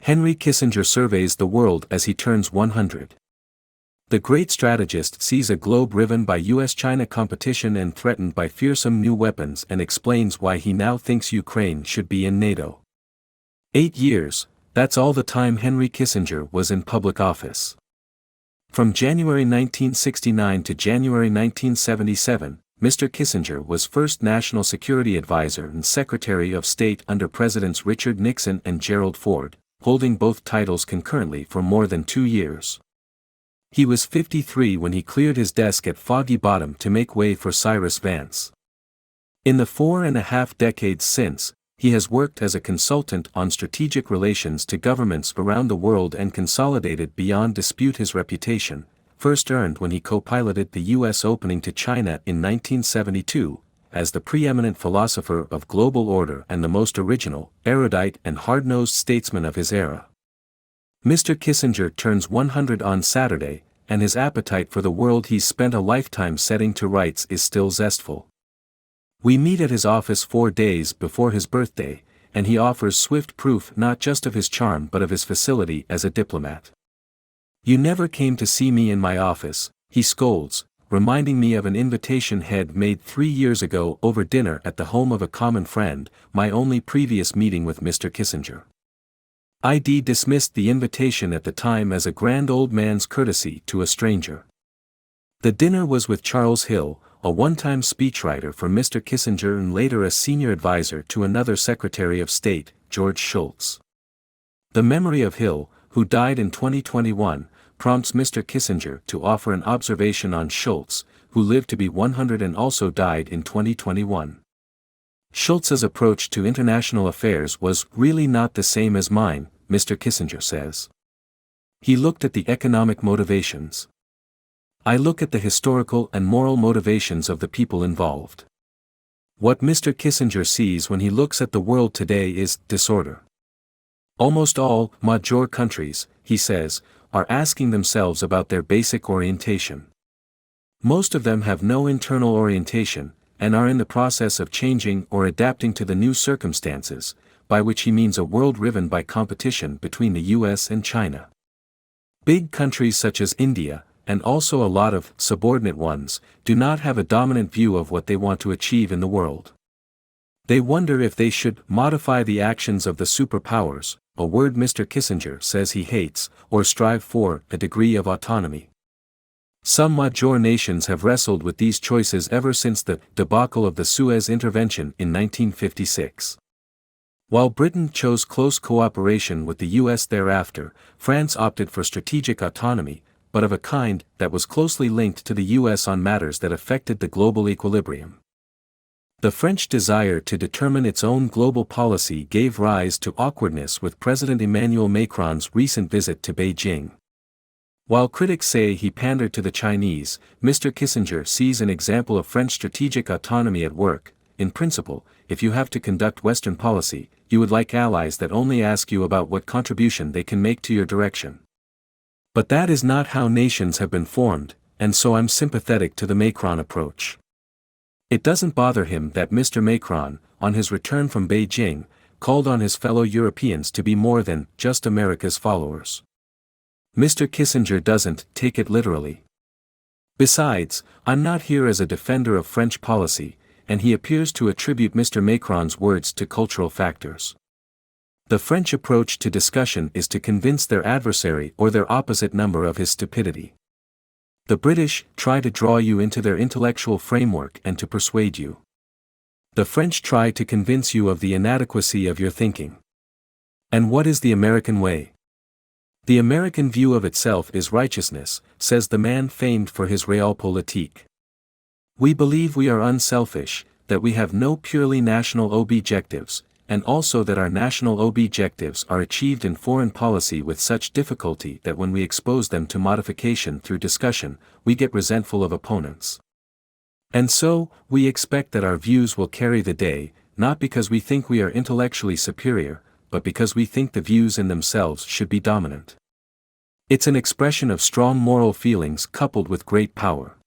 Henry Kissinger surveys the world as he turns 100. The great strategist sees a globe riven by U.S. China competition and threatened by fearsome new weapons and explains why he now thinks Ukraine should be in NATO. 8 years, that's all the time Henry Kissinger was in public office. From January 1969 to January 1977, Mr. Kissinger was first National Security Advisor and Secretary of State under Presidents Richard Nixon and Gerald Ford, holding both titles concurrently for more than 2 years. He was 53 when he cleared his desk at Foggy Bottom to make way for Cyrus Vance. In the 4.5 decades since, he has worked as a consultant on strategic relations to governments around the world and consolidated beyond dispute his reputation, first earned when he co-piloted the U.S. opening to China in 1972, as the preeminent philosopher of global order and the most original, erudite and hard-nosed statesman of his era. Mr. Kissinger turns 100 on Saturday, and his appetite for the world he's spent a lifetime setting to rights is still zestful. We meet at his office 4 days before his birthday, and he offers swift proof not just of his charm but of his facility as a diplomat. "You never came to see me in my office," he scolds, reminding me of an invitation he'd made 3 years ago over dinner at the home of a common friend, my only previous meeting with Mr. Kissinger. I'd dismissed the invitation at the time as a grand old man's courtesy to a stranger. The dinner was with Charles Hill, a one-time speechwriter for Mr. Kissinger and later a senior advisor to another Secretary of State, George Shultz. The memory of Hill, who died in 2021, prompts Mr. Kissinger to offer an observation on Shultz, who lived to be 100 and also died in 2021. Shultz's approach to international affairs was really not the same as mine, Mr. Kissinger says. He looked at the economic motivations. I look at the historical and moral motivations of the people involved. What Mr. Kissinger sees when he looks at the world today is disorder. Almost all major countries, he says, are asking themselves about their basic orientation. Most of them have no internal orientation, and are in the process of changing or adapting to the new circumstances, by which he means a world riven by competition between the U.S. and China. Big countries such as India, and also a lot of subordinate ones, do not have a dominant view of what they want to achieve in the world. They wonder if they should modify the actions of the superpowers, a word Mr. Kissinger says he hates, or strive for a degree of autonomy. Some major nations have wrestled with these choices ever since the debacle of the Suez intervention in 1956. While Britain chose close cooperation with the U.S. thereafter, France opted for strategic autonomy, but of a kind that was closely linked to the U.S. on matters that affected the global equilibrium. The French desire to determine its own global policy gave rise to awkwardness with President Emmanuel Macron's recent visit to Beijing. While critics say he pandered to the Chinese, Mr. Kissinger sees an example of French strategic autonomy at work. In principle, if you have to conduct Western policy, you would like allies that only ask you about what contribution they can make to your direction. But that is not how nations have been formed, and so I'm sympathetic to the Macron approach. It doesn't bother him that Mr. Macron, on his return from Beijing, called on his fellow Europeans to be more than just America's followers. Mr. Kissinger doesn't take it literally. Besides, I'm not here as a defender of French policy, and he appears to attribute Mr. Macron's words to cultural factors. The French approach to discussion is to convince their adversary or their opposite number of his stupidity. The British try to draw you into their intellectual framework and to persuade you. The French try to convince you of the inadequacy of your thinking. And what is the American way? The American view of itself is righteousness, says the man famed for his realpolitik. We believe we are unselfish, that we have no purely national objectives, and also that our national objectives are achieved in foreign policy with such difficulty that when we expose them to modification through discussion, we get resentful of opponents. And so, we expect that our views will carry the day, not because we think we are intellectually superior, but because we think the views in themselves should be dominant. It's an expression of strong moral feelings coupled with great power.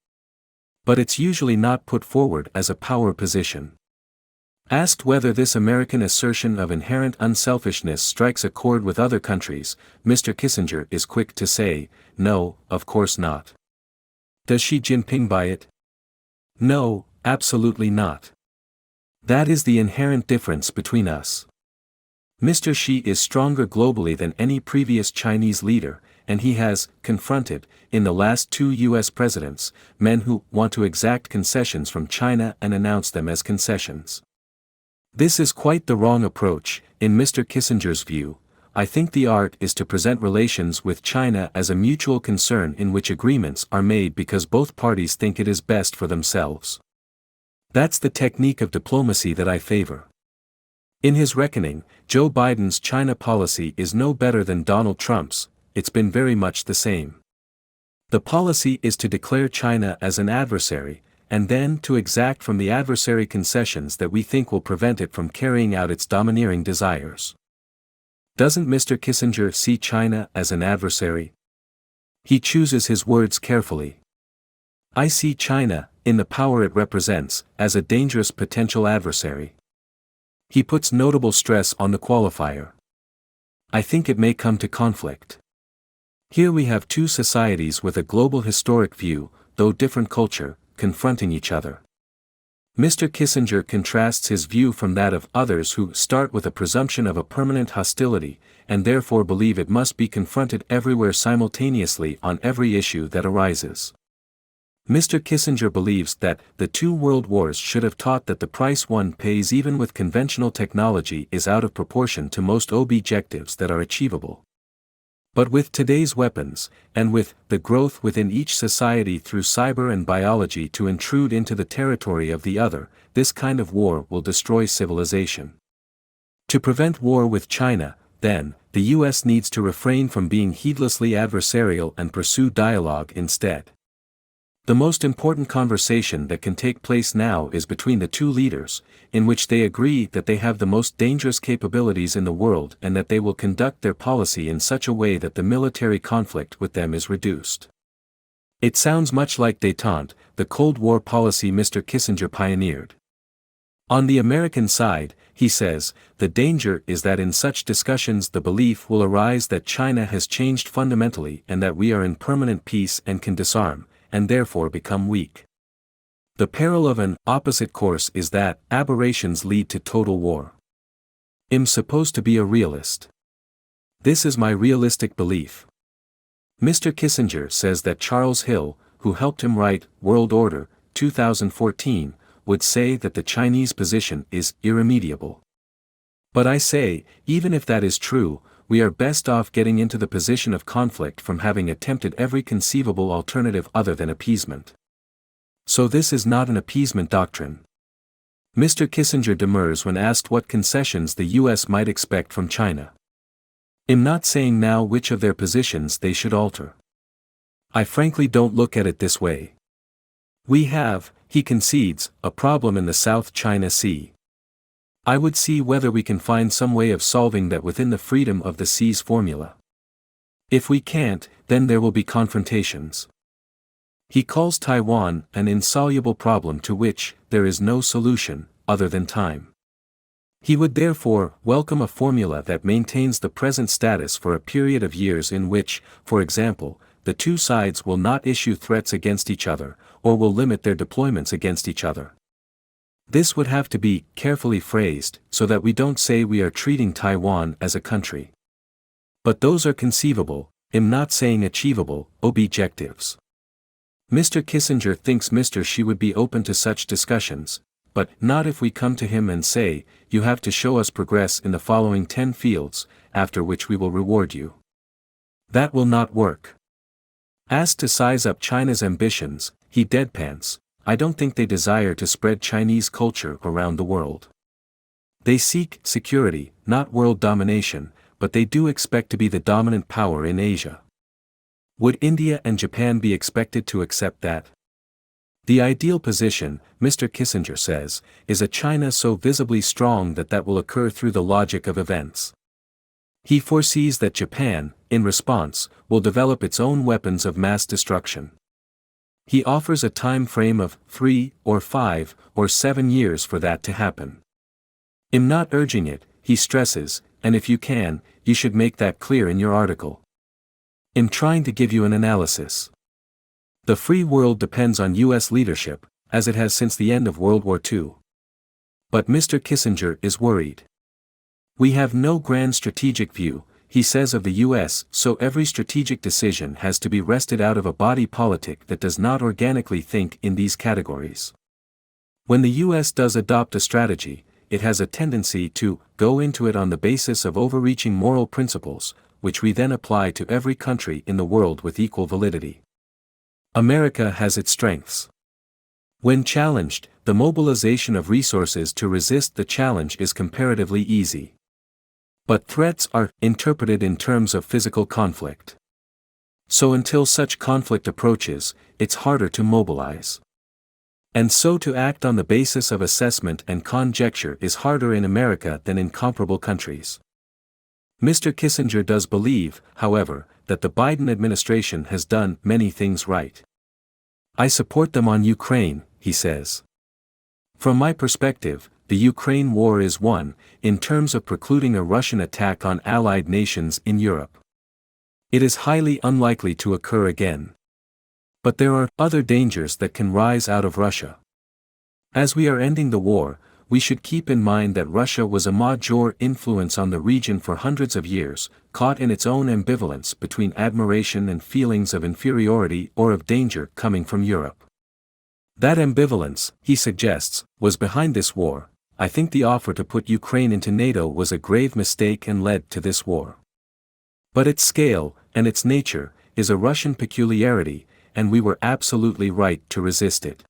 But it's usually not put forward as a power position. Asked whether this American assertion of inherent unselfishness strikes a chord with other countries, Mr. Kissinger is quick to say, no, of course not. Does Xi Jinping buy it? No, absolutely not. That is the inherent difference between us. Mr. Xi is stronger globally than any previous Chinese leader, and he has confronted, in the last 2 U.S. presidents, men who want to exact concessions from China and announce them as concessions. This is quite the wrong approach. In Mr. Kissinger's view, I think the art is to present relations with China as a mutual concern in which agreements are made because both parties think it is best for themselves. That's the technique of diplomacy that I favor. In his reckoning, Joe Biden's China policy is no better than Donald Trump's, it's been very much the same. The policy is to declare China as an adversary, and then to exact from the adversary concessions that we think will prevent it from carrying out its domineering desires. Doesn't Mr. Kissinger see China as an adversary? He chooses his words carefully. I see China, in the power it represents, as a dangerous potential adversary. He puts notable stress on the qualifier. I think it may come to conflict. Here we have two societies with a global historic view, though different culture, confronting each other. Mr. Kissinger contrasts his view from that of others who start with a presumption of a permanent hostility, and therefore believe it must be confronted everywhere simultaneously on every issue that arises. Mr. Kissinger believes that the 2 world wars should have taught that the price one pays even with conventional technology is out of proportion to most objectives that are achievable. But with today's weapons, and with the growth within each society through cyber and biology to intrude into the territory of the other, this kind of war will destroy civilization. To prevent war with China, then, the U.S. needs to refrain from being heedlessly adversarial and pursue dialogue instead. The most important conversation that can take place now is between the 2 leaders, in which they agree that they have the most dangerous capabilities in the world and that they will conduct their policy in such a way that the military conflict with them is reduced. It sounds much like détente, the Cold War policy Mr. Kissinger pioneered. On the American side, he says, the danger is that in such discussions the belief will arise that China has changed fundamentally and that we are in permanent peace and can disarm, and therefore become weak. The peril of an opposite course is that aberrations lead to total war. I'm supposed to be a realist. This is my realistic belief. Mr. Kissinger says that Charles Hill, who helped him write World Order, 2014, would say that the Chinese position is irremediable. But I say, even if that is true, we are best off getting into the position of conflict from having attempted every conceivable alternative other than appeasement. So this is not an appeasement doctrine. Mr. Kissinger demurs when asked what concessions the U.S. might expect from China. I'm not saying now which of their positions they should alter. I frankly don't look at it this way. We have, he concedes, a problem in the South China Sea. I would see whether we can find some way of solving that within the freedom of the seas formula. If we can't, then there will be confrontations. He calls Taiwan an insoluble problem to which there is no solution, other than time. He would therefore welcome a formula that maintains the present status for a period of years in which, for example, the 2 sides will not issue threats against each other, or will limit their deployments against each other. This would have to be carefully phrased so that we don't say we are treating Taiwan as a country. But those are conceivable, I'm not saying achievable, objectives. Mr. Kissinger thinks Mr. Xi would be open to such discussions, but not if we come to him and say, you have to show us progress in the following 10 fields, after which we will reward you. That will not work. Asked to size up China's ambitions, he deadpans, I don't think they desire to spread Chinese culture around the world. They seek security, not world domination, but they do expect to be the dominant power in Asia. Would India and Japan be expected to accept that? The ideal position, Mr. Kissinger says, is a China so visibly strong that that will occur through the logic of events. He foresees that Japan, in response, will develop its own weapons of mass destruction. He offers a time frame of 3 or 5 or 7 years for that to happen. I'm not urging it, he stresses, and if you can, you should make that clear in your article. I'm trying to give you an analysis. The free world depends on U.S. leadership, as it has since the end of World War II. But Mr. Kissinger is worried. We have no grand strategic view, he says of the U.S., so every strategic decision has to be wrested out of a body politic that does not organically think in these categories. When the U.S. does adopt a strategy, it has a tendency to go into it on the basis of overreaching moral principles, which we then apply to every country in the world with equal validity. America has its strengths. When challenged, the mobilization of resources to resist the challenge is comparatively easy. But threats are interpreted in terms of physical conflict. So until such conflict approaches, it's harder to mobilize. And so to act on the basis of assessment and conjecture is harder in America than in comparable countries. Mr. Kissinger does believe, however, that the Biden administration has done many things right. I support them on Ukraine, he says. From my perspective, the Ukraine war is won, in terms of precluding a Russian attack on allied nations in Europe. It is highly unlikely to occur again. But there are other dangers that can rise out of Russia. As we are ending the war, we should keep in mind that Russia was a major influence on the region for hundreds of years, caught in its own ambivalence between admiration and feelings of inferiority or of danger coming from Europe. That ambivalence, he suggests, was behind this war. I think the offer to put Ukraine into NATO was a grave mistake and led to this war. But its scale, and its nature, is a Russian peculiarity, and we were absolutely right to resist it.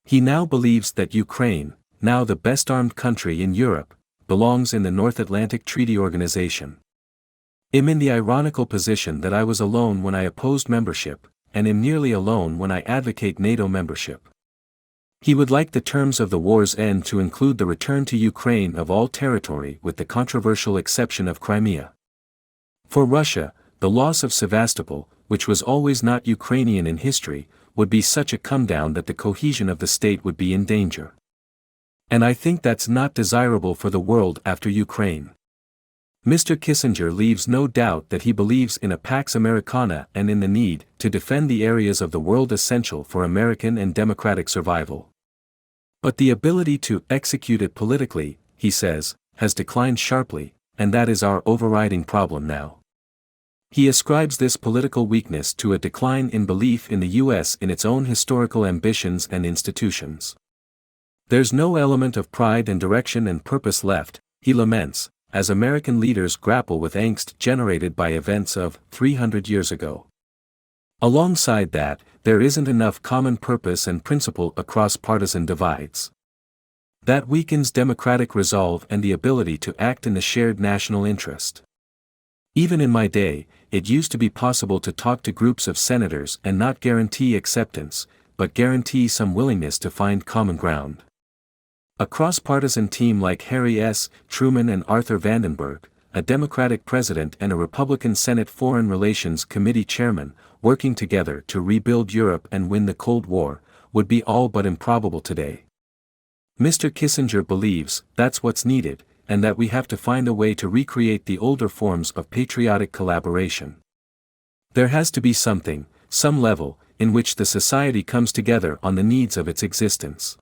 He now believes that Ukraine, now the best armed country in Europe, belongs in the North Atlantic Treaty Organization. I'm in the ironical position that I was alone when I opposed membership, and am nearly alone when I advocate NATO membership. He would like the terms of the war's end to include the return to Ukraine of all territory with the controversial exception of Crimea. For Russia, the loss of Sevastopol, which was always not Ukrainian in history, would be such a come-down that the cohesion of the state would be in danger. And I think that's not desirable for the world after Ukraine. Mr. Kissinger leaves no doubt that he believes in a Pax Americana and in the need to defend the areas of the world essential for American and democratic survival. But the ability to execute it politically, he says, has declined sharply, and that is our overriding problem now. He ascribes this political weakness to a decline in belief in the U.S. in its own historical ambitions and institutions. There's no element of pride and direction and purpose left, he laments, as American leaders grapple with angst generated by events of 300 years ago. Alongside that, there isn't enough common purpose and principle across partisan divides. That weakens democratic resolve and the ability to act in the shared national interest. Even in my day, it used to be possible to talk to groups of senators and not guarantee acceptance, but guarantee some willingness to find common ground. A cross-partisan team like Harry S. Truman and Arthur Vandenberg, a Democratic president and a Republican Senate Foreign Relations Committee chairman, working together to rebuild Europe and win the Cold War, would be all but improbable today. Mr. Kissinger believes that's what's needed, and that we have to find a way to recreate the older forms of patriotic collaboration. There has to be something, some level, in which the society comes together on the needs of its existence.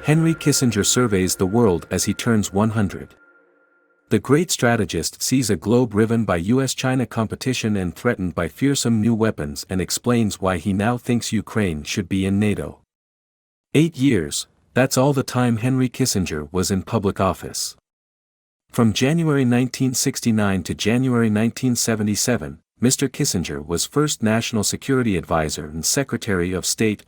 Henry Kissinger surveys the world as he turns 100. The great strategist sees a globe riven by U.S. China competition and threatened by fearsome new weapons and explains why he now thinks Ukraine should be in NATO. 8 years, that's all the time Henry Kissinger was in public office. From January 1969 to January 1977, Mr. Kissinger was first National Security Advisor and Secretary of State